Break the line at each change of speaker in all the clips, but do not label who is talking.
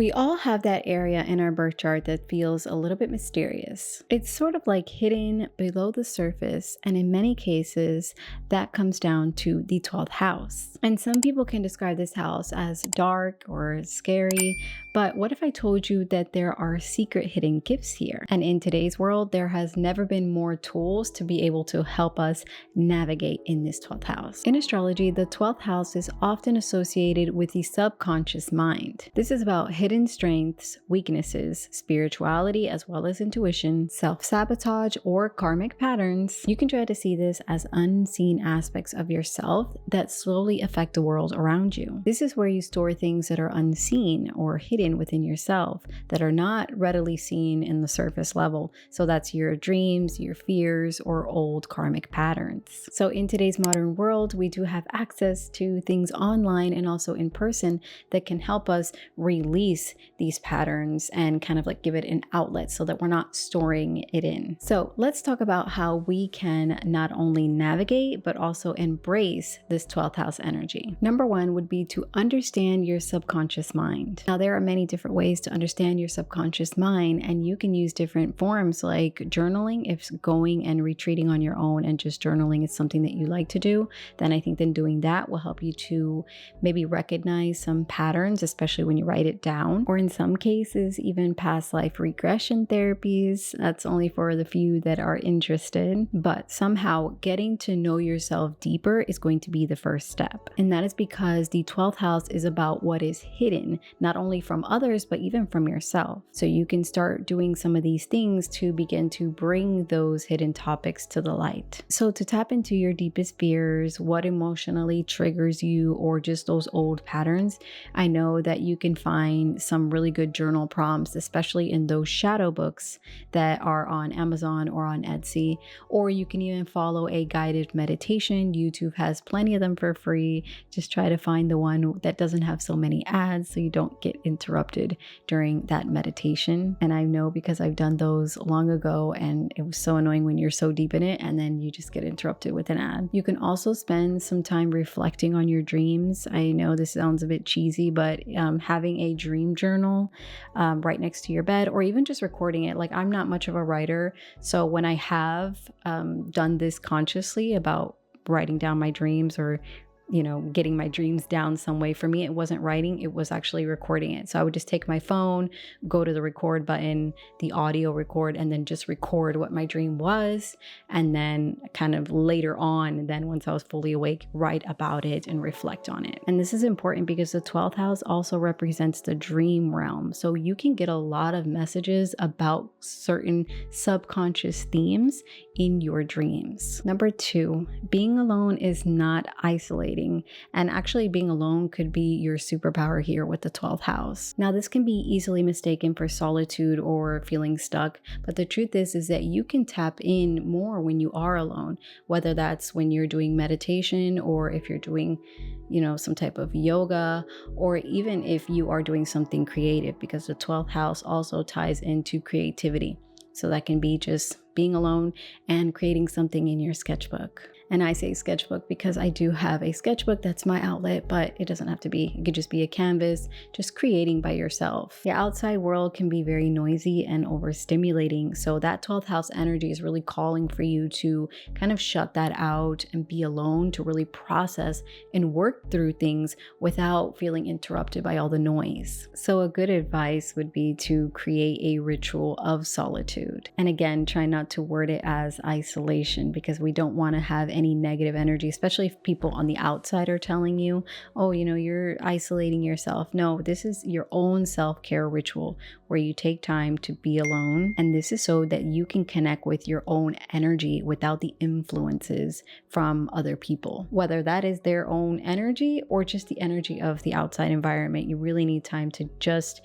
We all have that area in our birth chart that feels a little bit mysterious. It's sort of like hidden below the surface, and in many cases, that comes down to the 12th house. And some people can describe this house as dark or scary, but what if I told you that there are secret hidden gifts here? And in today's world, there has never been more tools to be able to help us navigate in this 12th house. In astrology, the 12th house is often associated with the subconscious mind. This is about hidden strengths, weaknesses, spirituality, as well as intuition, self-sabotage, or karmic patterns. You can try to see this as unseen aspects of yourself that slowly affect the world around you. This is where you store things that are unseen or hidden within yourself that are not readily seen in the surface level. So that's your dreams, your fears, or old karmic patterns. So in today's modern world, we do have access to things online and also in person that can help us release these patterns and kind of like give it an outlet so that we're not storing it in. So let's talk about how we can not only navigate, but also embrace this 12th house energy. Number one would be to understand your subconscious mind. Now, there are many different ways to understand your subconscious mind, and you can use different forms like journaling. If going and retreating on your own and just journaling is something that you like to do, then I think then doing that will help you to maybe recognize some patterns, especially when you write it down, or in some cases, even past life regression therapies. That's only for the few that are interested, but somehow getting to know yourself deeper is going to be the first step. And that is because the 12th house is about what is hidden, not only from others, but even from yourself. So you can start doing some of these things to begin to bring those hidden topics to the light. So to tap into your deepest fears, what emotionally triggers you, or just those old patterns, I know that you can find some really good journal prompts, especially in those shadow books that are on Amazon or on Etsy, or you can even follow a guided meditation. YouTube has plenty of them for free. Just try to find the one that doesn't have so many ads so you don't get interrupted during that meditation. And I know because I've done those long ago, and it was so annoying when you're so deep in it and then you just get interrupted with an ad. You can also spend some time reflecting on your dreams. I know this sounds a bit cheesy, but having a dream journal right next to your bed, or even just recording it. Like, I'm not much of a writer, so when I have done this consciously about writing down my dreams, or getting my dreams down some way. For me, it wasn't writing, it was actually recording it. So I would just take my phone, go to the record button, the audio record, and then just record what my dream was. And then kind of later on, then once I was fully awake, write about it and reflect on it. And this is important because the 12th house also represents the dream realm. So you can get a lot of messages about certain subconscious themes in your dreams. Number two, being alone is not isolating. And actually being alone could be your superpower here with the 12th house. Now, this can be easily mistaken for solitude or feeling stuck, but the truth is that you can tap in more when you are alone, whether that's when you're doing meditation, or if you're doing, some type of yoga, or even if you are doing something creative, because the 12th house also ties into creativity. So that can be just being alone and creating something in your sketchbook. And I say sketchbook because I do have a sketchbook that's my outlet, but it doesn't have to be. It could just be a canvas, just creating by yourself. The outside world can be very noisy and overstimulating. So that 12th house energy is really calling for you to kind of shut that out and be alone, to really process and work through things without feeling interrupted by all the noise. So a good advice would be to create a ritual of solitude. And again, try not to word it as isolation, because we don't want to have any negative energy, especially if people on the outside are telling you, oh, you're isolating yourself. No, this is your own self-care ritual where you take time to be alone. And this is so that you can connect with your own energy without the influences from other people, whether that is their own energy or just the energy of the outside environment. You really need time to just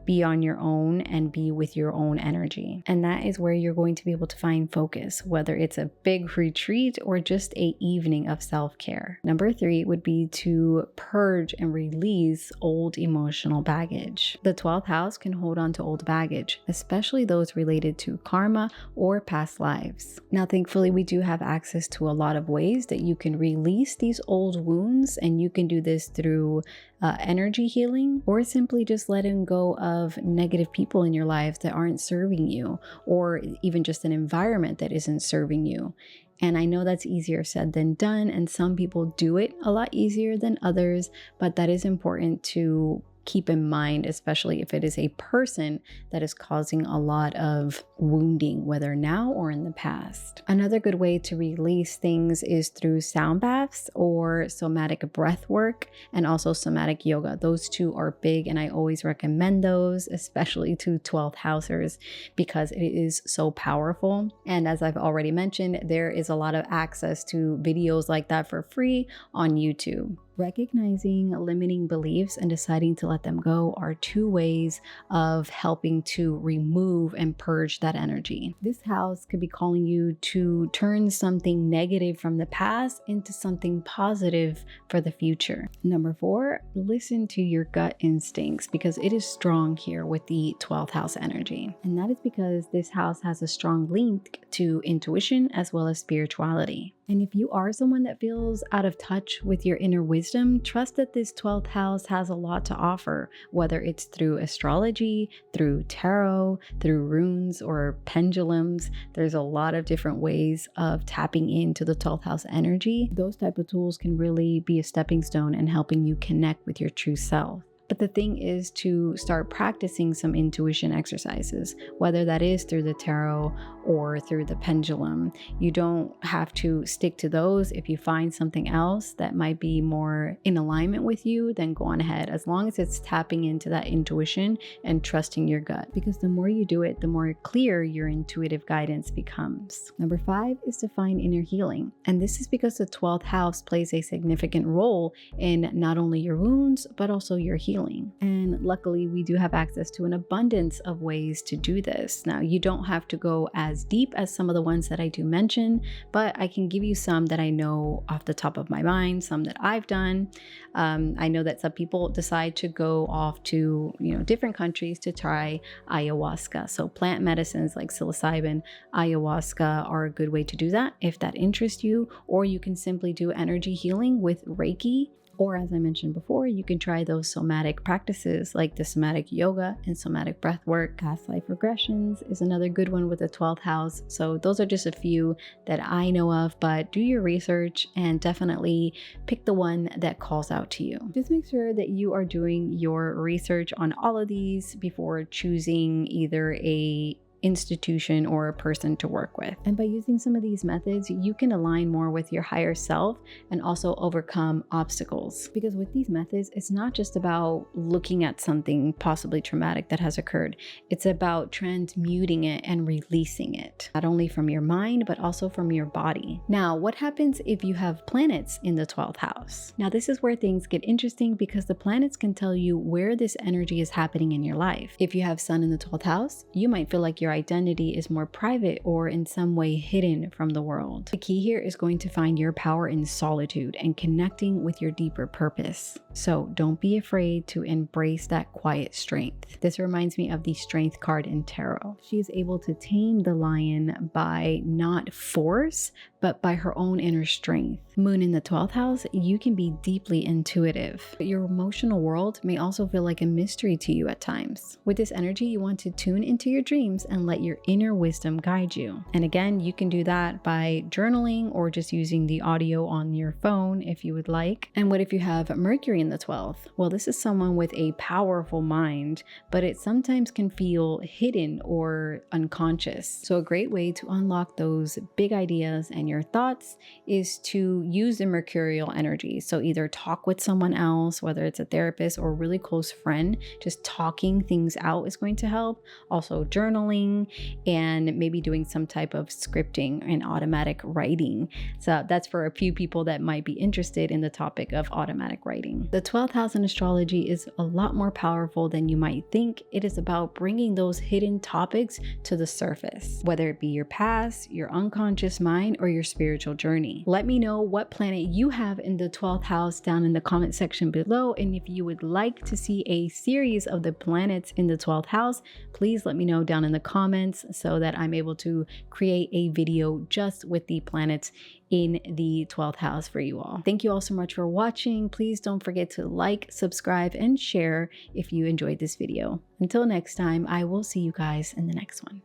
be on your own and be with your own energy. And that is where you're going to be able to find focus, whether it's a big retreat or just an evening of self-care. Number three would be to purge and release old emotional baggage. The 12th house can hold on to old baggage, especially those related to karma or past lives. Now, thankfully, we do have access to a lot of ways that you can release these old wounds, and you can do this through energy healing, or simply just letting go of negative people in your life that aren't serving you, or even just an environment that isn't serving you. And I know that's easier said than done, and some people do it a lot easier than others, but that is important to keep in mind, especially if it is a person that is causing a lot of wounding, whether now or in the past. Another good way to release things is through sound baths or somatic breath work, and also somatic yoga. Those two are big, and I always recommend those, especially to 12th housers, because it is so powerful. And as I've already mentioned, there is a lot of access to videos like that for free on YouTube. Recognizing limiting beliefs and deciding to let them go are two ways of helping to remove and purge that energy. This house could be calling you to turn something negative from the past into something positive for the future. Number 4, listen to your gut instincts, because it is strong here with the 12th house energy. And that is because this house has a strong link to intuition as well as spirituality. And if you are someone that feels out of touch with your inner wisdom, trust that this 12th house has a lot to offer, whether it's through astrology, through tarot, through runes, or pendulums. There's a lot of different ways of tapping into the 12th house energy. Those type of tools can really be a stepping stone in helping you connect with your true self. But the thing is to start practicing some intuition exercises, whether that is through the tarot or through the pendulum. You don't have to stick to those. If you find something else that might be more in alignment with you, then go on ahead, as long as it's tapping into that intuition and trusting your gut, because the more you do it, the more clear your intuitive guidance becomes. Number 5 is to find inner healing. And this is because the 12th house plays a significant role in not only your wounds, but also your healing. And luckily, we do have access to an abundance of ways to do this. Now, you don't have to go as deep as some of the ones that I do mention, but I can give you some that I know off the top of my mind, some that I've done. I know that some people decide to go off to, different countries to try ayahuasca. So plant medicines like psilocybin, ayahuasca are a good way to do that if that interests you, or you can simply do energy healing with Reiki. Or as I mentioned before, you can try those somatic practices like the somatic yoga and somatic breath work. Past life regressions is another good one with the 12th house. So those are just a few that I know of, but do your research and definitely pick the one that calls out to you. Just make sure that you are doing your research on all of these before choosing either a institution or a person to work with. And by using some of these methods, you can align more with your higher self and also overcome obstacles. Because with these methods, it's not just about looking at something possibly traumatic that has occurred. It's about transmuting it and releasing it, not only from your mind, but also from your body. Now, what happens if you have planets in the 12th house? Now, this is where things get interesting, because the planets can tell you where this energy is happening in your life. If you have Sun in the 12th house, you might feel like your identity is more private or in some way hidden from the world. The key here is going to find your power in solitude and connecting with your deeper purpose. So don't be afraid to embrace that quiet strength. This reminds me of the Strength card in tarot. She is able to tame the lion by not force, but by her own inner strength. Moon in the 12th house, you can be deeply intuitive, but your emotional world may also feel like a mystery to you at times. With this energy, you want to tune into your dreams and let your inner wisdom guide you. And again, you can do that by journaling or just using the audio on your phone if you would like. And what if you have Mercury in the 12th? Well, this is someone with a powerful mind, but it sometimes can feel hidden or unconscious. So a great way to unlock those big ideas and your thoughts is to use the mercurial energy. So either talk with someone else, whether it's a therapist or a really close friend, just talking things out is going to help. Also journaling and maybe doing some type of scripting and automatic writing. So that's for a few people that might be interested in the topic of automatic writing. The 12th house in astrology is a lot more powerful than you might think. It is about bringing those hidden topics to the surface, whether it be your past, your unconscious mind, or your your spiritual journey. Let me know what planet you have in the 12th house down in the comment section below. And if you would like to see a series of the planets in the 12th house, please let me know down in the comments so that I'm able to create a video just with the planets in the 12th house for you all. Thank you all so much for watching. Please don't forget to like, subscribe, and share if you enjoyed this video. Until next time, I will see you guys in the next one.